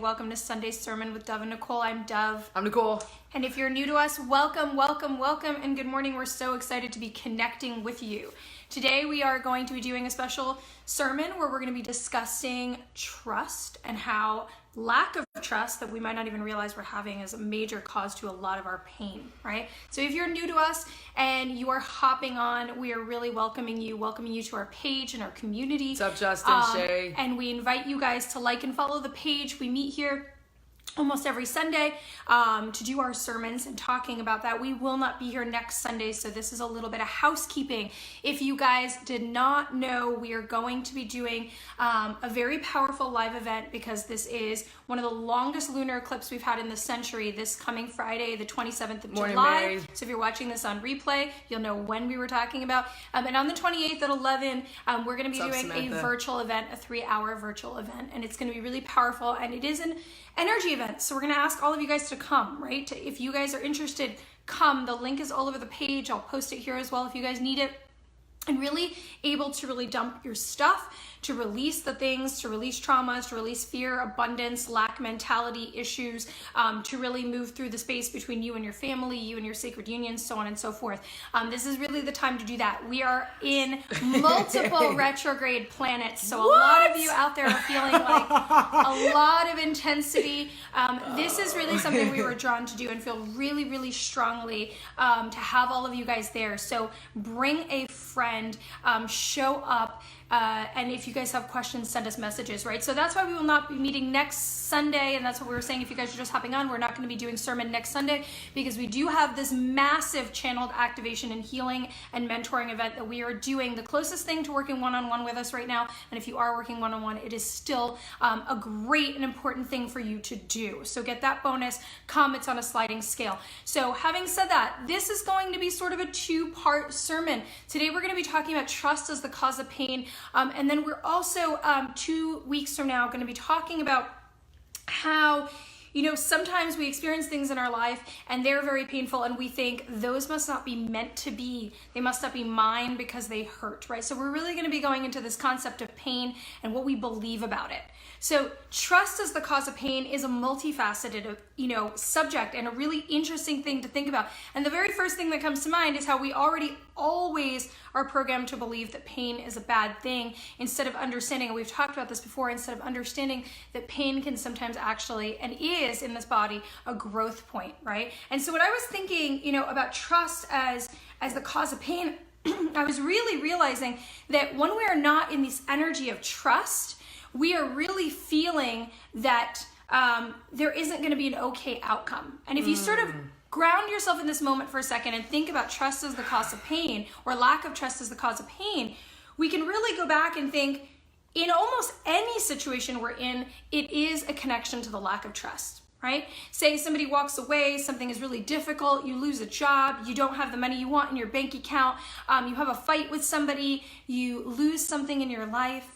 welcome to Sunday's Sermon with Dove and Nicole. I'm Dove. I'm Nicole. And if you're new to us, welcome, welcome, welcome, and good morning. We're so excited to be connecting with you. Today we are going to be doing a special sermon where we're going to be discussing trust and how lack of trust that we might not even realize we're having is a major cause to a lot of our pain, right? So if you're new to us and you are hopping on, we are really welcoming you to our page and our community. What's up, Justin, Shay? And we invite you guys to like and follow the page. We meet here almost every Sunday to do our sermons and talking about that. We will not be here next Sunday, so this is a little bit of housekeeping. If you guys did not know, we are going to be doing a very powerful live event because this is one of the longest lunar eclipses we've had in the century, this coming Friday, the 27th of Morning, July. Mary. So if you're watching this on replay, you'll know when we were talking about. And on the 28th at 11, we're going to be doing a virtual event, a 3-hour virtual event, and it's going to be really powerful, and it is an energy event. So we're going to ask all of you guys to come, right? If you guys are interested, come. The link is all over the page. I'll post it here as well if you guys need it. And really able to really dump your stuff, to release the things, to release traumas, to release fear, abundance, lack mentality issues, to really move through the space between you and your family, you and your sacred unions, so on and so forth. This is really the time to do that. We are in multiple retrograde planets, so a lot of you out there are feeling like a lot of intensity. This is really something we were drawn to do and feel really, really strongly to have all of you guys there. So bring a friend. Show up, and if you guys have questions, send us messages, right? So that's why we will not be meeting next Sunday, and that's what we were saying. If you guys are just hopping on, we're not going to be doing sermon next Sunday because we do have this massive channeled activation and healing and mentoring event that we are doing, the closest thing to working one-on-one with us right now. And if you are working one-on-one, it is still a great and important thing for you to do. So get that bonus. Come, it's on a sliding scale. So having said that, this is going to be sort of a 2-part sermon. Today we're going to be talking about trust as the cause of pain. And then we're also 2 weeks from now going to be talking about how, you know, sometimes we experience things in our life and they're very painful and we think those must not be meant to be. They must not be mine because they hurt, right? So we're really going to be going into this concept of pain and what we believe about it. So trust as the cause of pain is a multifaceted, subject and a really interesting thing to think about. And the very first thing that comes to mind is how we already always are programmed to believe that pain is a bad thing instead of understanding, and we've talked about this before, instead of understanding that pain can sometimes actually, and is in this body, a growth point, right? And so when I was thinking, about trust as the cause of pain, I was really realizing that when we are not in this energy of trust, we are really feeling that there isn't going to be an okay outcome. And if you sort of ground yourself in this moment for a second and think about trust as the cause of pain or lack of trust as the cause of pain, we can really go back and think in almost any situation we're in, it is a connection to the lack of trust, right? Say somebody walks away, something is really difficult, you lose a job, you don't have the money you want in your bank account, you have a fight with somebody, you lose something in your life.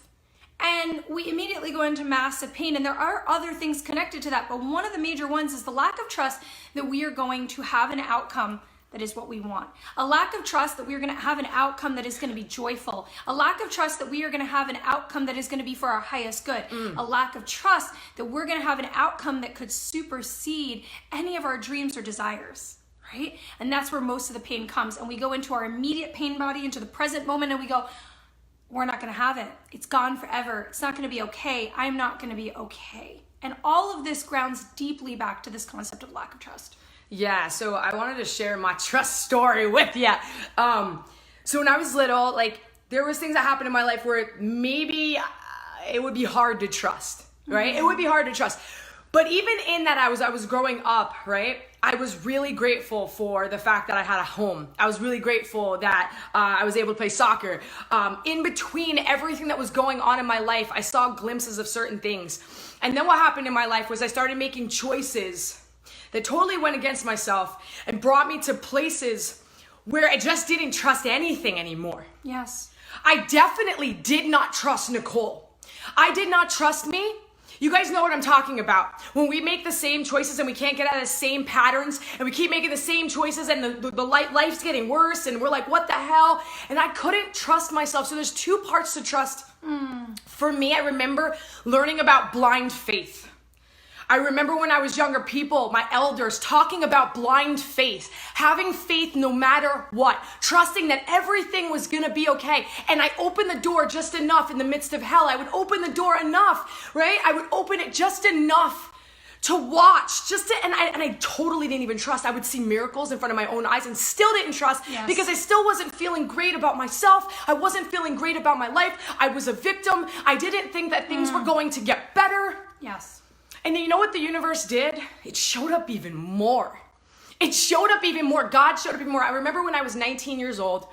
And we immediately go into massive pain, and there are other things connected to that, but one of the major ones is the lack of trust that we are going to have an outcome that is what we want. A lack of trust that we are going to have an outcome that is going to be joyful. A lack of trust that we are going to have an outcome that is going to be for our highest good. A lack of trust that we're going to have an outcome that could supersede any of our dreams or desires, right? And that's where most of the pain comes. And we go into our immediate pain body, into the present moment, and we go, we're not going to have it. It's gone forever. It's not going to be okay. I'm not going to be okay. And all of this grounds deeply back to this concept of lack of trust. Yeah, so I wanted to share my trust story with you. So when I was little, there was things that happened in my life where maybe it would be hard to trust, right? It would be hard to trust. But even in that, I was growing up, right? I was really grateful for the fact that I had a home. I was really grateful that I was able to play soccer. In between everything that was going on in my life, I saw glimpses of certain things. And then what happened in my life was I started making choices that totally went against myself and brought me to places where I just didn't trust anything anymore. Yes. I definitely did not trust Nicole. I did not trust me. You guys know what I'm talking about. When we make the same choices and we can't get out of the same patterns and we keep making the same choices and the life's getting worse and we're like, what the hell? And I couldn't trust myself. So there's 2 parts to trust. For me, I remember learning about blind faith. I remember when I was younger, people, my elders, talking about blind faith, having faith no matter what, trusting that everything was gonna be okay. And I opened the door just enough in the midst of hell. I would open the door enough, right? I would open it just enough to watch, and I totally didn't even trust. I would see miracles in front of my own eyes and still didn't trust because I still wasn't feeling great about myself. I wasn't feeling great about my life. I was a victim. I didn't think that things were going to get better. Yes. And you know what the universe did? It showed up even more. It showed up even more. God showed up even more. I remember when I was 19 years old,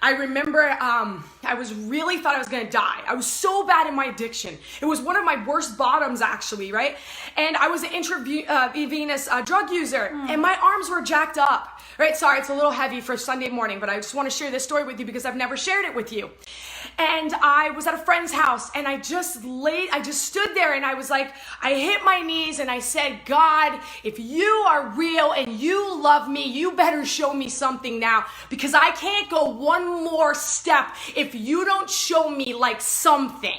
I remember I was really thought I was gonna die. I was so bad in my addiction. It was one of my worst bottoms actually, right? And I was an intravenous drug user and my arms were jacked up, right? Sorry, it's a little heavy for Sunday morning, but I just wanna share this story with you because I've never shared it with you. And I was at a friend's house and I just stood there and I was like, I hit my knees and I said, God, if you are real and you love me, you better show me something now because I can't go one more step if you don't show me like something.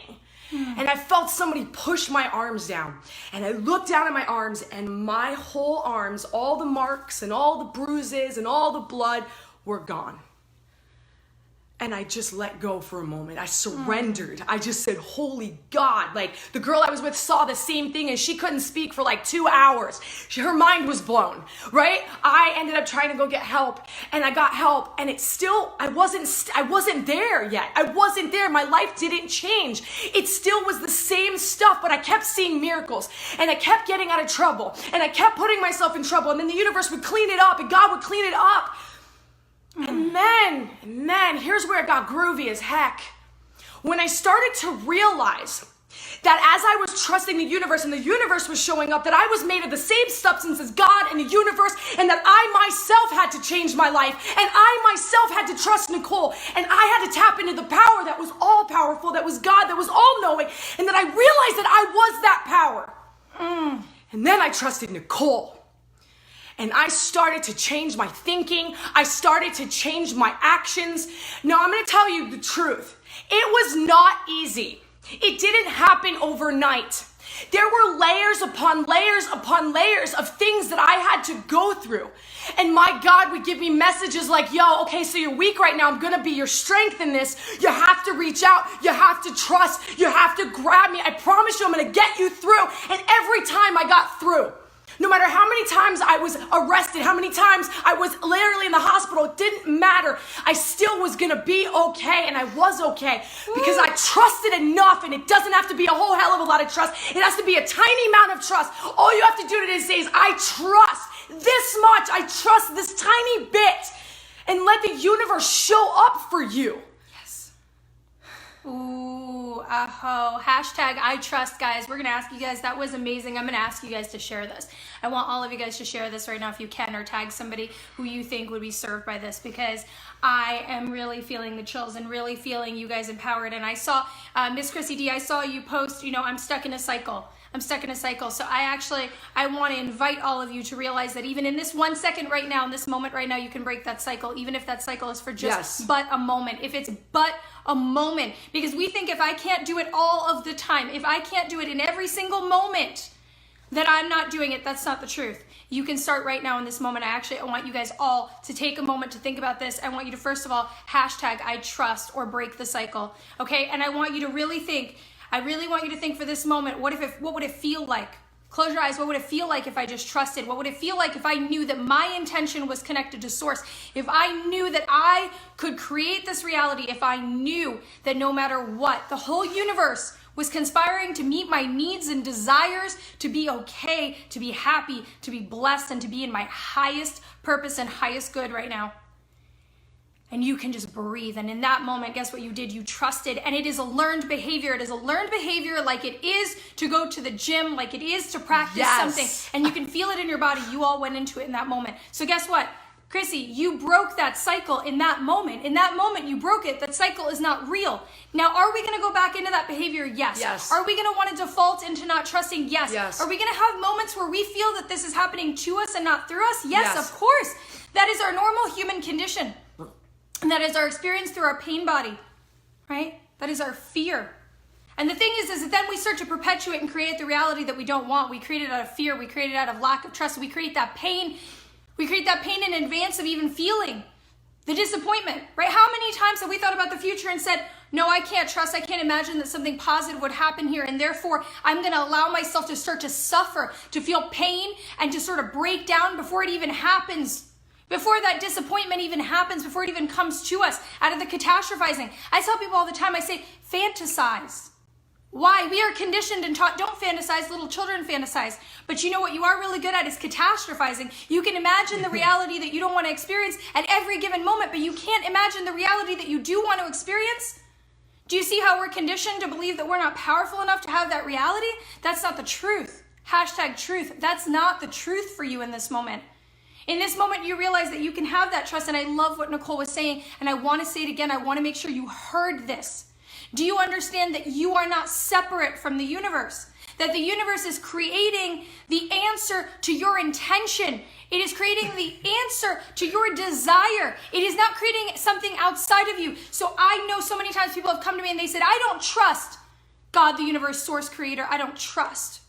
And I felt somebody push my arms down and I looked down at my arms and my whole arms, all the marks and all the bruises and all the blood were gone. And I just let go for a moment. I surrendered. I just said, holy God. Like the girl I was with saw the same thing and she couldn't speak for like 2 hours. Her mind was blown, right? I ended up trying to go get help and I got help and it still, I wasn't there yet. I wasn't there. My life didn't change. It still was the same stuff, but I kept seeing miracles and I kept getting out of trouble and I kept putting myself in trouble and then the universe would clean it up and God would clean it up. And then, here's where it got groovy as heck. When I started to realize that as I was trusting the universe and the universe was showing up, that I was made of the same substance as God and the universe, and that I myself had to change my life, and I myself had to trust Nicole, and I had to tap into the power that was all powerful, that was God, that was all knowing, and that I realized that I was that power. And then I trusted Nicole. And I started to change my thinking. I started to change my actions. Now, I'm going to tell you the truth. It was not easy. It didn't happen overnight. There were layers upon layers upon layers of things that I had to go through. And my God would give me messages like, yo, okay, so you're weak right now. I'm going to be your strength in this. You have to reach out. You have to trust. You have to grab me. I promise you I'm going to get you through. And every time I got through, no matter how many times I was arrested, how many times I was literally in the hospital, it didn't matter. I still was gonna be okay, and I was okay because I trusted enough, and it doesn't have to be a whole hell of a lot of trust. It has to be a tiny amount of trust. All you have to do today is I trust this much. I trust this tiny bit, and let the universe show up for you. Ooh, aho. Hashtag I trust, guys. We're going to ask you guys. That was amazing. I'm going to ask you guys to share this. I want all of you guys to share this right now if you can, or tag somebody who you think would be served by this, because I am really feeling the chills and really feeling you guys empowered. And I saw, Miss Chrissy D, I saw you post, I'm stuck in a cycle. I'm stuck in a cycle. So I want to invite all of you to realize that even in this 1 second right now, in this moment right now, you can break that cycle, even if that cycle is for just but a moment. If it's but a moment, because we think if I can't do it all of the time, if I can't do it in every single moment, that I'm not doing it. That's not the truth. You can start right now in this moment. I want you guys all to take a moment to think about this. I want you to, first of all, hashtag I trust or break the cycle. Okay. And I want you to really think, I really want you to think for this moment, what would it feel like? Close your eyes. What would it feel like if I just trusted? What would it feel like if I knew that my intention was connected to source? If I knew that I could create this reality, if I knew that no matter what, the whole universe was conspiring to meet my needs and desires, to be okay, to be happy, to be blessed, and to be in my highest purpose and highest good right now. And you can just breathe. And in that moment, guess what you did? You trusted. And it is a learned behavior. It is a learned behavior like it is to go to the gym, like it is to practice something. And you can feel it in your body. You all went into it in that moment. So guess what? Chrissy, you broke that cycle in that moment. In that moment, you broke it. That cycle is not real. Now, are we going to go back into that behavior? Yes. Are we going to want to default into not trusting? Yes. Are we going to have moments where we feel that this is happening to us and not through us? Yes, of course. That is our normal human condition. And that is our experience through our pain body, right? That is our fear. And the thing is that then we start to perpetuate and create the reality that we don't want. We create it out of fear. We create it out of lack of trust. We create that pain. We create that pain in advance of even feeling the disappointment, right? How many times have we thought about the future and said, no, I can't trust. I can't imagine that something positive would happen here. And therefore, I'm going to allow myself to start to suffer, to feel pain, and to sort of break down before it even happens. Before that disappointment even happens, before it even comes to us, out of the catastrophizing. I tell people all the time, I say, fantasize. Why? We are conditioned and taught, don't fantasize, little children fantasize. But you know what you are really good at is catastrophizing. You can imagine the reality that you don't want to experience at every given moment, but you can't imagine the reality that you do want to experience. Do you see how we're conditioned to believe that we're not powerful enough to have that reality? That's not the truth. Hashtag truth. That's not the truth for you in this moment. In this moment, you realize that you can have that trust. And I love what Nicole was saying. And I want to say it again. I want to make sure you heard this. Do you understand that you are not separate from the universe? That the universe is creating the answer to your intention. It is creating the answer to your desire. It is not creating something outside of you. So I know so many times people have come to me and they said, I don't trust God, the universe, source, creator. I don't trust.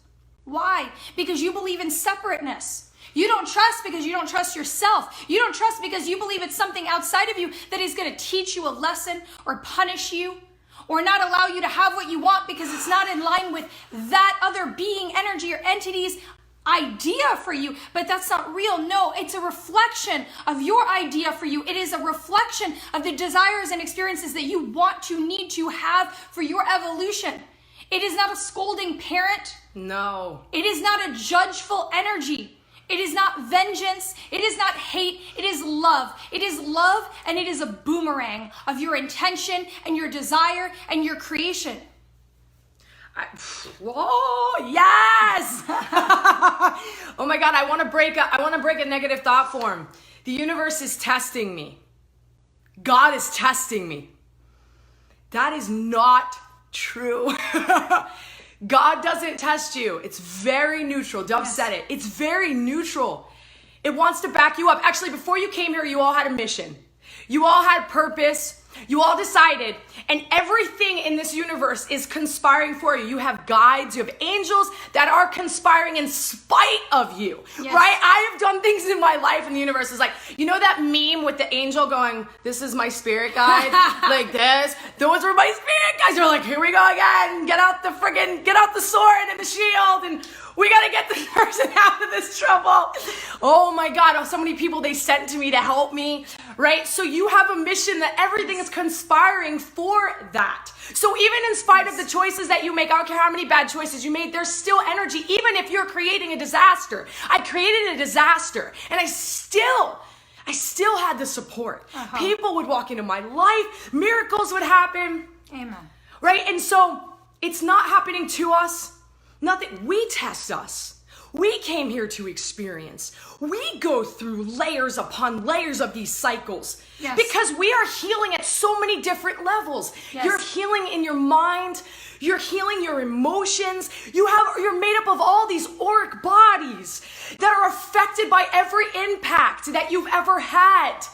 Why? Because you believe in separateness. You don't trust because you don't trust yourself. You don't trust because you believe it's something outside of you that is going to teach you a lesson or punish you, or not allow you to have what you want because it's not in line with that other being, energy, or entity's idea for you. But that's not real. No, it's a reflection of your idea for you. It is a reflection of the desires and experiences that you want to, need to have for your evolution. It is not a scolding parent. No. It is not a judgeful energy. It is not vengeance. It is not hate. It is love. It is love, and it is a boomerang of your intention and your desire and your creation. Whoa, yes! Oh my God, I want to break a negative thought form. The universe is testing me. God is testing me. That is not true. God doesn't test you. It's very neutral. Dove said it. It's very neutral. It wants to back you up. Actually, before you came here, you all had a mission. You all had purpose. You all decided, and everything in this universe is conspiring for you. You have guides, you have angels that are conspiring in spite of you, right? I have done things in my life, and the universe is like, you know that meme with the angel going, this is my spirit guide, like this? Those were my spirit guides. They're like, here we go again. Get out the sword and the shield, and we got to get this person out of this trouble. Oh my God, so many people they sent to me to help me, right? So you have a mission that everything is conspiring for that. So even in spite of the choices that you make, I don't care how many bad choices you made, there's still energy, even if you're creating a disaster. I created a disaster, and I still had the support. People would walk into my life, miracles would happen. Amen. Right? And so it's not happening to us. Nothing. We test us. We came here to experience. We go through layers upon layers of these cycles because we are healing at so many different levels. You're healing in your mind. You're healing your emotions. You're made up of all these auric bodies that are affected by every impact that you've ever had.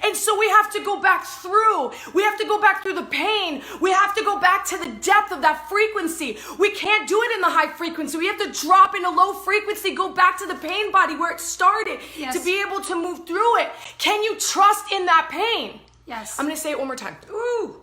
And so we have to go back through. We have to go back through the pain. We have to go back to the depth of that frequency. We can't do it in the high frequency. We have to drop into low frequency, go back to the pain body where it started to be able to move through it. Can you trust in that pain? Yes. I'm going to say it one more time. Ooh.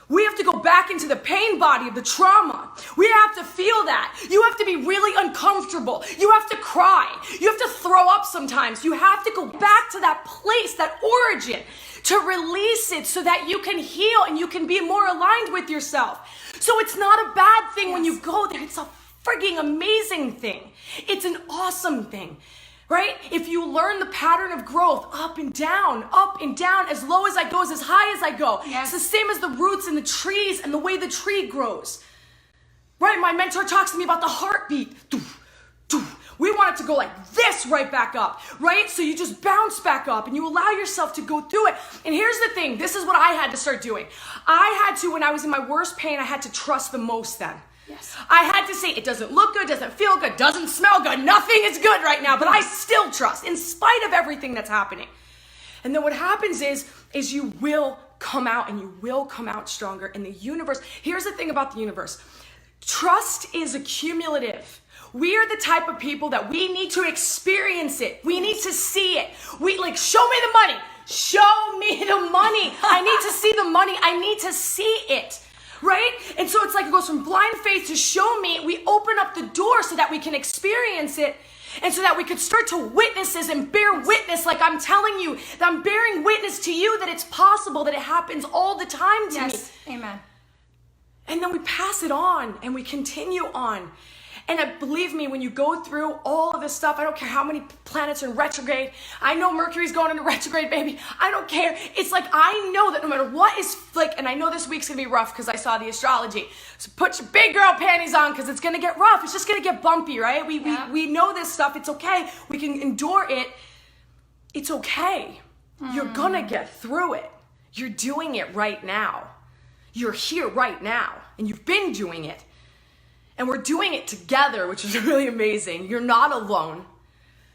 We have to go back into the pain body of the trauma. We have to feel that. You have to be really uncomfortable. You have to cry. You have to throw up sometimes. You have to go back to that place, that origin, to release it so that you can heal and you can be more aligned with yourself. So it's not a bad thing when you go there. It's a frigging amazing thing. It's an awesome thing. Right? If you learn the pattern of growth, up and down, as low as I go, as high as I go. It's the same as the roots in the trees and the way the tree grows. Right? My mentor talks to me about the heartbeat. We want it to go like this right back up, right? So you just bounce back up and you allow yourself to go through it. And here's the thing. This is what I had to start doing. I had to, when I was in my worst pain, I had to trust the most then. Yes. I had to say, it doesn't look good, doesn't feel good, doesn't smell good, nothing is good right now, but I still trust in spite of everything that's happening. And then what happens is you will come out and you will come out stronger. And the universe, here's the thing about the universe. Trust is accumulative. We are the type of people that we need to experience it. We need to see it. We like, show me the money. Show me the money. I need to see the money. I need to see it. Right? And so it's like it goes from blind faith to show me. We open up the door so that we can experience it. And so that we could start to witnesses and bear witness, like I'm telling you, that I'm bearing witness to you that it's possible, that it happens all the time to me. Yes, amen. And then we pass it on and we continue on. And believe me, when you go through all of this stuff, I don't care how many planets are in retrograde. I know Mercury's going into retrograde, baby. I don't care. It's like, I know that no matter what is like, and I know this week's gonna be rough because I saw the astrology. So put your big girl panties on because it's gonna get rough. It's just gonna get bumpy, right? We know this stuff. It's okay. We can endure it. It's okay. You're gonna get through it. You're doing it right now. You're here right now. And you've been doing it. And we're doing it together, which is really amazing. You're not alone.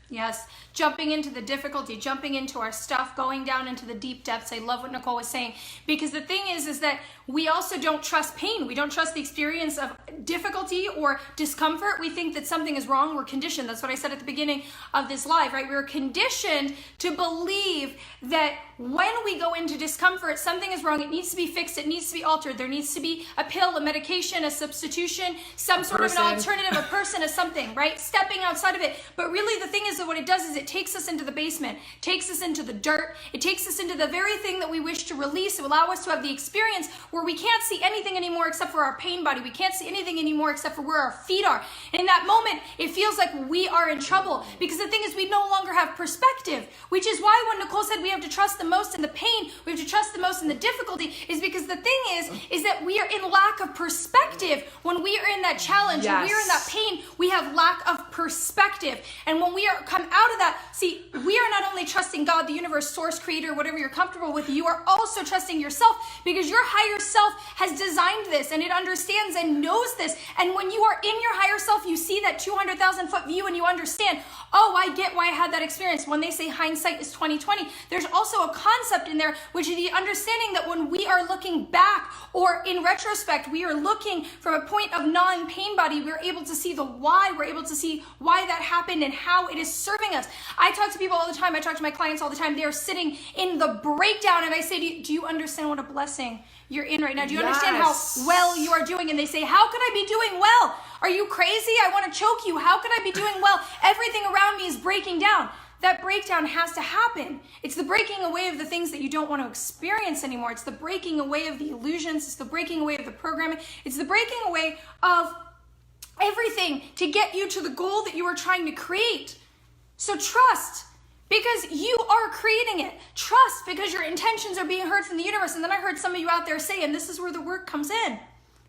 Yes, jumping into the difficulty, jumping into our stuff, going down into the deep depths. I love what Nicole was saying. Because the thing is that we also don't trust pain. We don't trust the experience of difficulty or discomfort. We think that something is wrong. We're conditioned. That's what I said at the beginning of this live, right? We're conditioned to believe that when we go into discomfort, something is wrong. It needs to be fixed. It needs to be altered. There needs to be a pill, a medication, a substitution, some sort of an alternative, a person, a something, right? Stepping outside of it. But really the thing is that what it does is it takes us into the basement, takes us into the dirt. It takes us into the very thing that we wish to release, to allow us to have the experience where we can't see anything anymore except for our pain body. We can't see anything anymore except for where our feet are. And in that moment, it feels like we are in trouble because the thing is we no longer have perspective, which is why when Nicole said we have to trust the most in the pain, we have to trust the most in the difficulty, is because the thing is that we are in lack of perspective. When we are in that challenge, when we are in that pain, we have lack of perspective. And when we are come out of that, see, we are not only trusting God, the universe, source, creator, whatever you're comfortable with, you are also trusting yourself because your higher self has designed this and it understands and knows this. And when you are in your higher self, you see that 200,000 foot view and you understand, oh, I get why I had that experience. When they say hindsight is 20/20, there's also a concept in there, which is the understanding that when we are looking back or in retrospect, we are looking from a point of non-pain body, we're able to see the why, we're able to see why that happened and how it is serving us. I talk to people all the time. I talk to my clients all the time. They are sitting in the breakdown and I say, do you understand what a blessing you're in right now? Do you understand how well you are doing? And they say, how could I be doing well? Are you crazy? I want to choke you. How could I be doing well? Everything around me is breaking down. That breakdown has to happen. It's the breaking away of the things that you don't want to experience anymore. It's the breaking away of the illusions. It's the breaking away of the programming. It's the breaking away of everything to get you to the goal that you are trying to create. So trust, because you are creating it. Trust, because your intentions are being heard from the universe. And then I heard some of you out there say, and this is where the work comes in,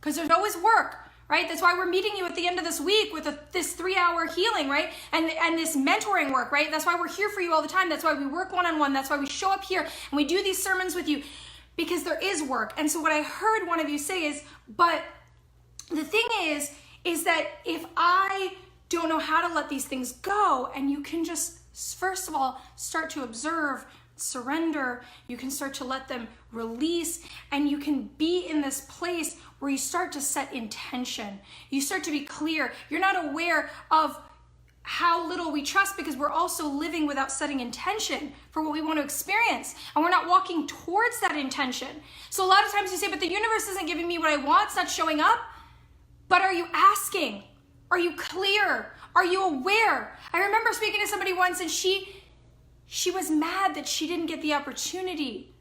because there's always work, right? That's why we're meeting you at the end of this week with this 3-hour healing, right? And this mentoring work, right? That's why we're here for you all the time. That's why we work one-on-one. That's why we show up here and we do these sermons with you, because there is work. And so what I heard one of you say is, but the thing is that if I don't know how to let these things go, and you can just, first of all, start to observe, surrender, you can start to let them release, and you can be in this place where you start to set intention. You start to be clear. You're not aware of how little we trust because we're also living without setting intention for what we want to experience. And we're not walking towards that intention. So a lot of times you say, but the universe isn't giving me what I want. It's not showing up. But are you asking? Are you clear? Are you aware? I remember speaking to somebody once and she was mad that she didn't get the opportunity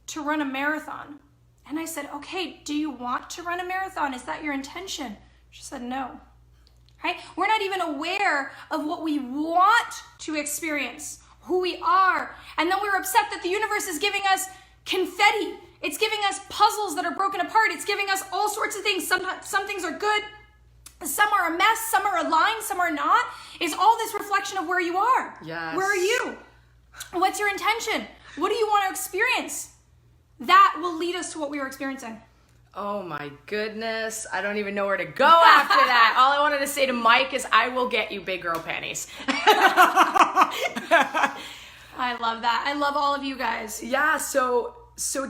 to run a marathon. And I said, okay, do you want to run a marathon? Is that your intention? She said, no. Right? We're not even aware of what we want to experience, who we are. And then we're upset that the universe is giving us confetti. It's giving us puzzles that are broken apart. It's giving us all sorts of things. Some things are good. Some are a mess. Some are aligned. Some are not. It's all this reflection of where you are. Yes. Where are you? What's your intention? What do you want to experience? That will lead us to what we are experiencing. Oh my goodness. I don't even know where to go after that. All I wanted to say to Mike is, I will get you big girl panties. I love that. I love all of you guys. Yeah, so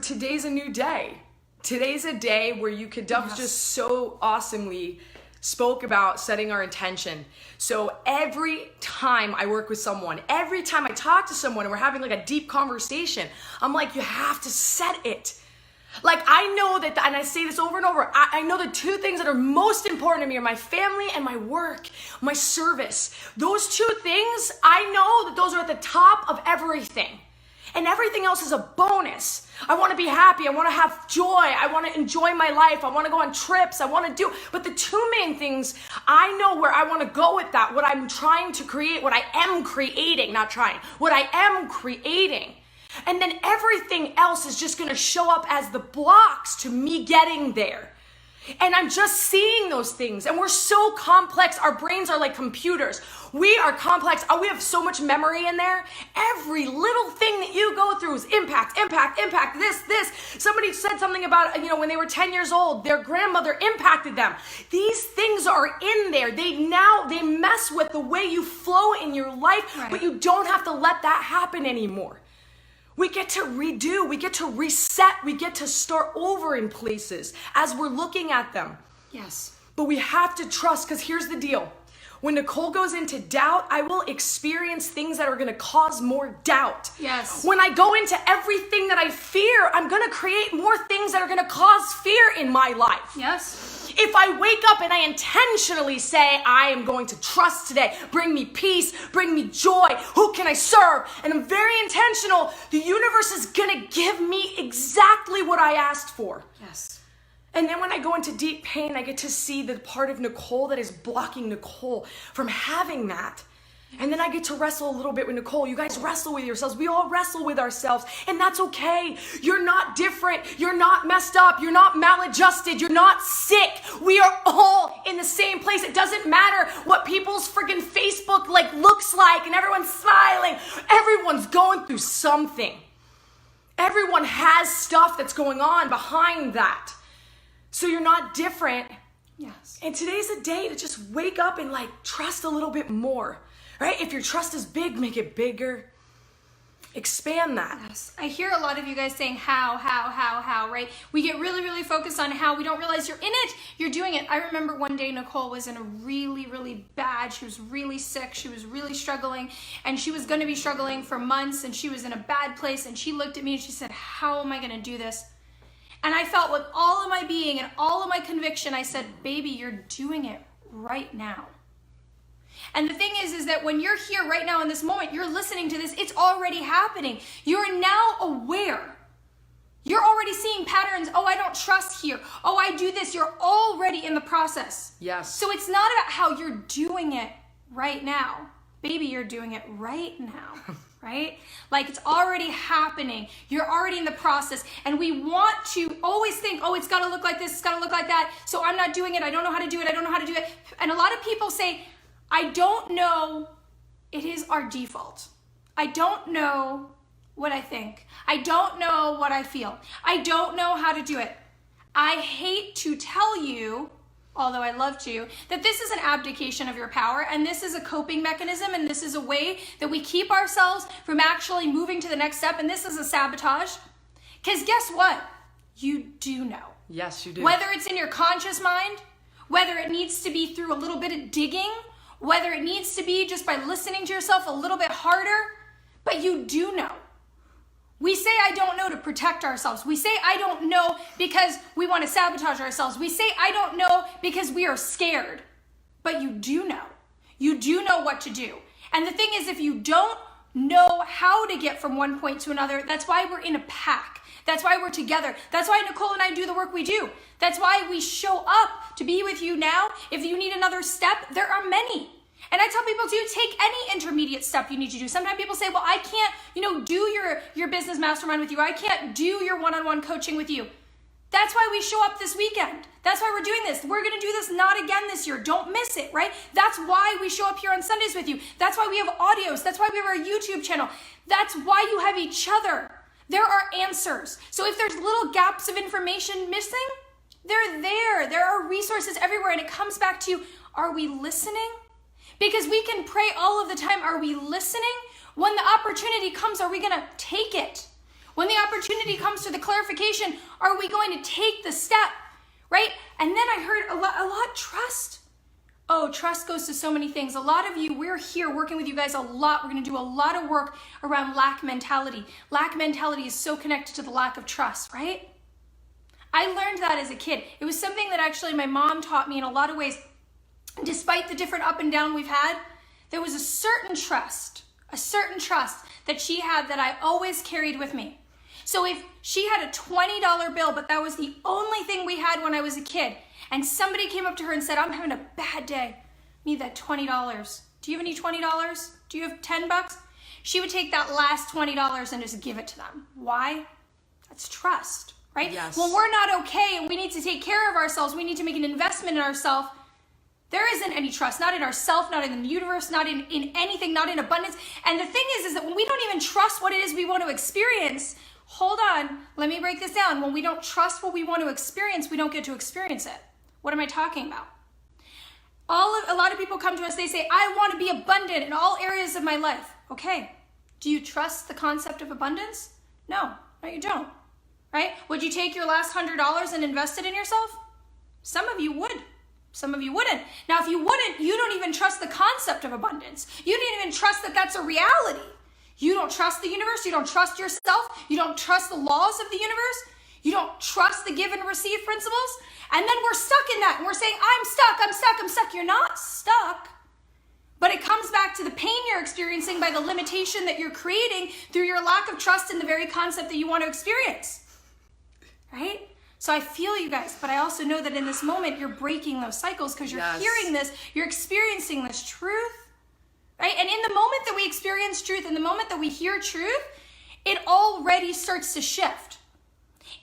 today's a new day. today's a day where you could, Dove just so awesomely spoke about setting our intention. So every time I work with someone, every time I talk to someone and we're having like a deep conversation, I'm like, you have to set it. Like, I know that, and I say this over and over, I know the two things that are most important to me are my family and my work, my service. Those two things, I know that those are at the top of everything. And everything else is a bonus. I want to be happy. I want to have joy. I want to enjoy my life. I want to go on trips. I want to do, but the two main things, I know where I want to go with that, what I'm trying to create, what I am creating, not trying, what I am creating. And then everything else is just going to show up as the blocks to me getting there. And I'm just seeing those things. And we're so complex. Our brains are like computers. We are complex. Oh, we have so much memory in there. Every little thing that you go through is impact, this. Somebody said something about, when they were 10 years old, their grandmother impacted them. These things are in there. They mess with the way you flow in your life, right. But you don't have to let that happen anymore. We get to redo, we get to reset, we get to start over in places as we're looking at them. Yes. But we have to trust, because here's the deal. When Nicole goes into doubt, I will experience things that are going to cause more doubt. Yes. When I go into everything that I fear, I'm going to create more things that are going to cause fear in my life. Yes. If I wake up and I intentionally say, I am going to trust today, bring me peace, bring me joy, who can I serve? And I'm very intentional, the universe is going to give me exactly what I asked for. Yes. And then when I go into deep pain, I get to see the part of Nicole that is blocking Nicole from having that. And then I get to wrestle a little bit with Nicole. You guys wrestle with yourselves. We all wrestle with ourselves. And that's okay. You're not different. You're not messed up. You're not maladjusted. You're not sick. We are all in the same place. It doesn't matter what people's freaking Facebook looks like and everyone's smiling. Everyone's going through something. Everyone has stuff that's going on behind that. So you're not different. Yes. And today's a day to just wake up and trust a little bit more. Right? If your trust is big, make it bigger. Expand that. Yes. I hear a lot of you guys saying how, right? We get really, really focused on how. We don't realize you're in it. You're doing it. I remember one day Nicole was in a really, really bad, she was really sick. She was really struggling, and she was going to be struggling for months, and she was in a bad place, and she looked at me and she said, how am I going to do this? And I felt with all of my being and all of my conviction, I said, baby, you're doing it right now. And the thing is that when you're here right now in this moment, you're listening to this, it's already happening. You're now aware. You're already seeing patterns. Oh, I don't trust here. Oh, I do this. You're already in the process. Yes. So it's not about how you're doing it right now. Baby, you're doing it right now. Right? It's already happening. You're already in the process. And we want to always think, oh, it's got to look like this. It's got to look like that. So I'm not doing it. I don't know how to do it. I don't know how to do it. And a lot of people say, I don't know. It is our default. I don't know what I think. I don't know what I feel. I don't know how to do it. I hate to tell you, although I love to, that this is an abdication of your power, and this is a coping mechanism, and this is a way that we keep ourselves from actually moving to the next step, and this is a sabotage. Because guess what? You do know. Yes, you do. Whether it's in your conscious mind, whether it needs to be through a little bit of digging, whether it needs to be just by listening to yourself a little bit harder, but you do know. We say I don't know to protect ourselves. We say I don't know because we want to sabotage ourselves. We say I don't know because we are scared. But you do know. You do know what to do. And the thing is, if you don't know how to get from one point to another, that's why we're in a pack. That's why we're together. That's why Nicole and I do the work we do. That's why we show up to be with you now. If you need another step, there are many. And I tell people to take any intermediate step you need to do. Sometimes people say, well, I can't, do your business mastermind with you. I can't do your one-on-one coaching with you. That's why we show up this weekend. That's why we're doing this. We're going to do this not again this year. Don't miss it, right? That's why we show up here on Sundays with you. That's why we have audios. That's why we have our YouTube channel. That's why you have each other. There are answers. So if there's little gaps of information missing, they're there. There are resources everywhere. And it comes back to, are we listening? Because we can pray all of the time, are we listening? When the opportunity comes, are we going to take it? When the opportunity comes to the clarification, are we going to take the step, right? And then I heard a lot, trust. Oh, trust goes to so many things. A lot of you, we're here working with you guys a lot. We're going to do a lot of work around lack mentality. Lack mentality is so connected to the lack of trust, right? I learned that as a kid. It was something that actually my mom taught me in a lot of ways. Despite the different up and down we've had, there was a certain trust that she had that I always carried with me. So if she had a $20 bill, but that was the only thing we had when I was a kid, and somebody came up to her and said, I'm having a bad day, need that $20. Do you have any $20? Do you have $10? She would take that last $20 and just give it to them. Why? That's trust, right? Yes. When we're not okay and we need to take care of ourselves, we need to make an investment in ourselves, there isn't any trust, not in ourselves, not in the universe, not in anything, not in abundance. And the thing is that when we don't even trust what it is we want to experience, hold on, let me break this down. When we don't trust what we want to experience, we don't get to experience it. What am I talking about? A lot of people come to us, they say, I want to be abundant in all areas of my life. Okay, do you trust the concept of abundance? No, you don't, right? Would you take your last $100 and invest it in yourself? Some of you would. Some of you wouldn't. Now, if you wouldn't, you don't even trust the concept of abundance. You don't even trust that that's a reality. You don't trust the universe. You don't trust yourself. You don't trust the laws of the universe. You don't trust the give and receive principles. And then we're stuck in that. And we're saying, I'm stuck. You're not stuck. But it comes back to the pain you're experiencing by the limitation that you're creating through your lack of trust in the very concept that you want to experience. Right? So I feel you guys, but I also know that in this moment, you're breaking those cycles because you're hearing this, you're experiencing this truth, right? And in the moment that we experience truth, in the moment that we hear truth, it already starts to shift.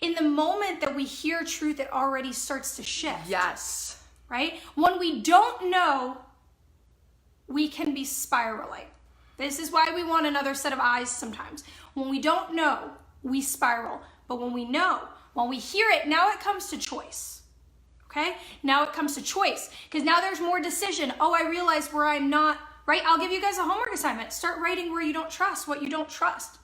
In the moment that we hear truth, it already starts to shift. Yes. Right? When we don't know, we can be spiraling. This is why we want another set of eyes sometimes. When we don't know, we spiral. But when we know, when we hear it, now it comes to choice, okay? Now it comes to choice, because now there's more decision. Oh, I realize where I'm not, right? I'll give you guys a homework assignment. Start writing where you don't trust, what you don't trust,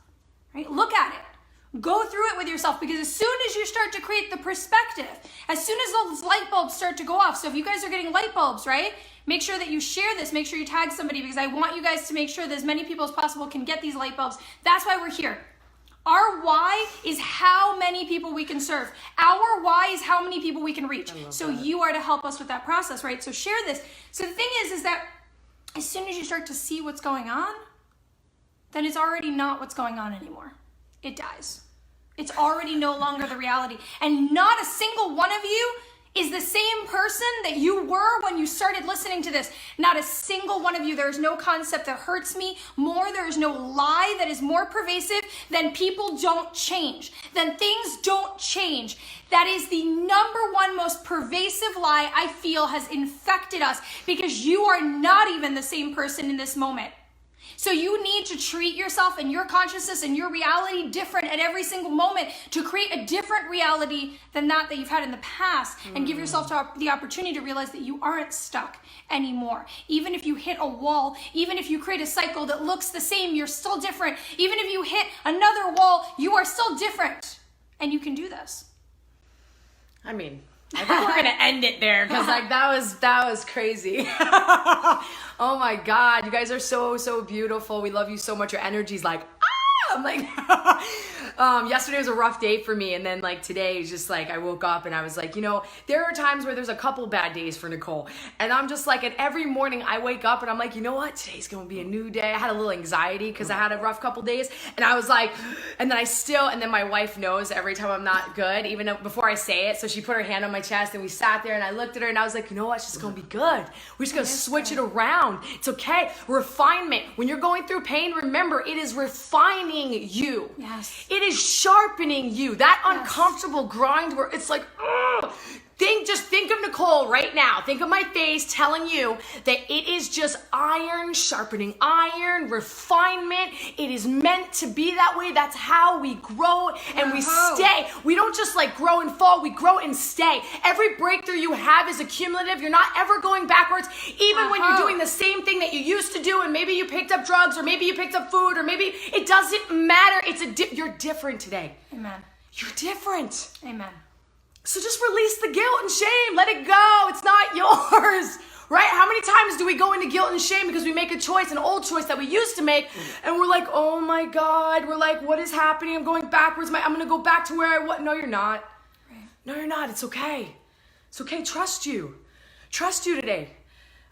right? Look at it. Go through it with yourself, because as soon as you start to create the perspective, as soon as those light bulbs start to go off, so if you guys are getting light bulbs, right? Make sure that you share this. Make sure you tag somebody, because I want you guys to make sure that as many people as possible can get these light bulbs. That's why we're here. Our why is how many people we can serve. Our why is how many people we can reach. So you are to help us with that process, right? So share this. So the thing is that as soon as you start to see what's going on, then it's already not what's going on anymore. It dies. It's already no longer the reality. And not a single one of you is the same person that you were when you started listening to this. Not a single one of you. There is no concept that hurts me more. There is no lie that is more pervasive than people don't change, than things don't change. That is the number one most pervasive lie I feel has infected us, because you are not even the same person in this moment. So you need to treat yourself and your consciousness and your reality different at every single moment to create a different reality than that you've had in the past, and give yourself the opportunity to realize that you aren't stuck anymore. Even if you hit a wall, even if you create a cycle that looks the same, you're still different. Even if you hit another wall, you are still different. And you can do this. I mean, I think we're gonna end it there, because like that was crazy. Oh my God, you guys are so beautiful. We love you so much. Your energy's like, I'm like, yesterday was a rough day for me, and then like today is just like I woke up and I was like, you know, there are times where there's a couple bad days for Nicole, and I'm just like, and every morning I wake up and I'm like, you know what, today's gonna be a new day. I had a little anxiety because I had a rough couple days, and I was like, and then my wife knows every time I'm not good, even before I say it, so she put her hand on my chest and we sat there and I looked at her and I was like, you know what, it's just gonna be good. We're just gonna switch it around. It's okay. Refinement. When you're going through pain, remember, it is refining you. Yes. It is sharpening you. That uncomfortable grind where it's like, just think of Nicole Nicole right now. Think of my face telling you that it is just iron sharpening iron, refinement. It is meant to be that way. That's how we grow and we stay. We don't just like grow and fall. We grow and stay. Every breakthrough you have is accumulative. You're not ever going backwards. Even when you're doing the same thing that you used to do, and maybe you picked up drugs, or maybe you picked up food, or maybe it doesn't matter. You're different today. Amen. You're different. Amen. So just release the guilt and shame. Let it go. It's not yours, right? How many times do we go into guilt and shame because we make a choice, an old choice that we used to make, and we're like, oh my God, we're like, what is happening? I'm going backwards. I'm going to go back to where I was. No, you're not. Right. No, you're not. It's okay. It's okay. Trust you. Trust you today.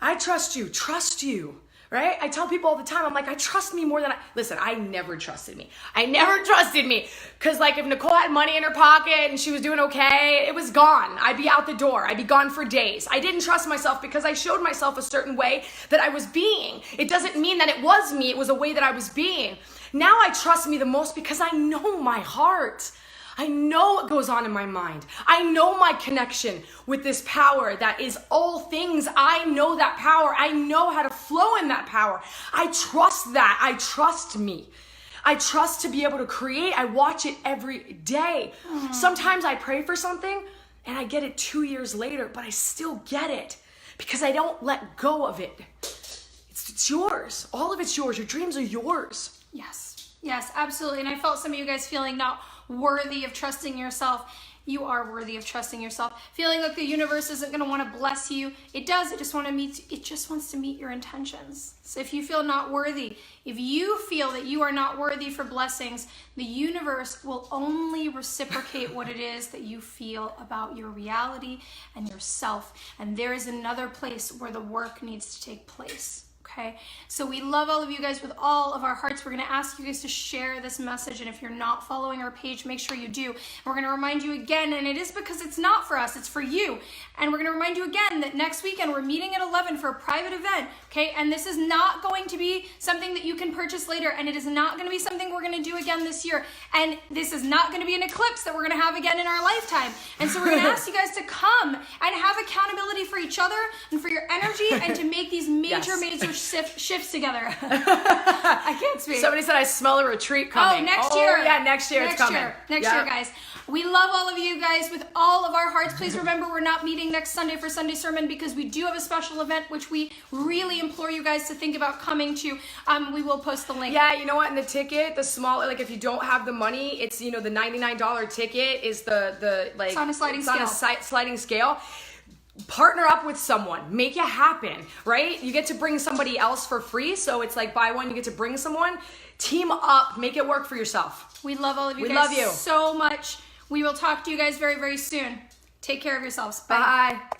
I trust you. Trust you. Right? I tell people all the time, I'm like, I trust me more than listen, I never trusted me. I never trusted me. Because like if Nicole had money in her pocket and she was doing okay, it was gone. I'd be out the door. I'd be gone for days. I didn't trust myself because I showed myself a certain way that I was being. It doesn't mean that it was me. It was a way that I was being. Now I trust me the most because I know my heart. I know what goes on in my mind. I know my connection with this power that is all things. I know that power. I know how to flow in that power. I trust that. I trust me. I trust to be able to create. I watch it every day. Sometimes I pray for something and I get it 2 years later, but I still get it because I don't let go of it. It's yours. All of it's yours. Your dreams are yours. Yes. Yes, absolutely. And I felt some of you guys feeling not worthy of trusting yourself. You are worthy of trusting yourself. Feeling like the universe isn't going to want to bless you. It does. It just wants to meet your intentions. So if you feel not worthy, if you feel that you are not worthy for blessings, the universe will only reciprocate what it is that you feel about your reality and yourself. And there is another place where the work needs to take place. Okay, so we love all of you guys with all of our hearts. We're going to ask you guys to share this message, and if you're not following our page, make sure you do. And we're going to remind you again, and it is because it's not for us, it's for you. And we're going to remind you again that next weekend we're meeting at 11 for a private event, okay? And this is not going to be something that you can purchase later, and it is not going to be something we're going to do again this year. And this is not going to be an eclipse that we're going to have again in our lifetime. And so we're going to ask you guys to come and have accountability for each other and for your energy and to make these major shifts together. I can't speak. Somebody said I smell a retreat coming. Oh, next year. Yeah, next year it's coming. Next year, guys. We love all of you guys with all of our hearts. Please remember we're not meeting next Sunday for Sunday Sermon because we do have a special event which we really implore you guys to think about coming to. We will post the link. Yeah, you know what? And the ticket, the small, like if you don't have the money, it's, you know, the $99 ticket is the like. It's on a sliding scale. It's on a sliding scale. Partner up with someone, make it happen, right? You get to bring somebody else for free. So it's like buy one, you get to bring someone. Team up, make it work for yourself. We love all of you guys. We love you so much. We will talk to you guys very, very soon. Take care of yourselves. Bye. Bye.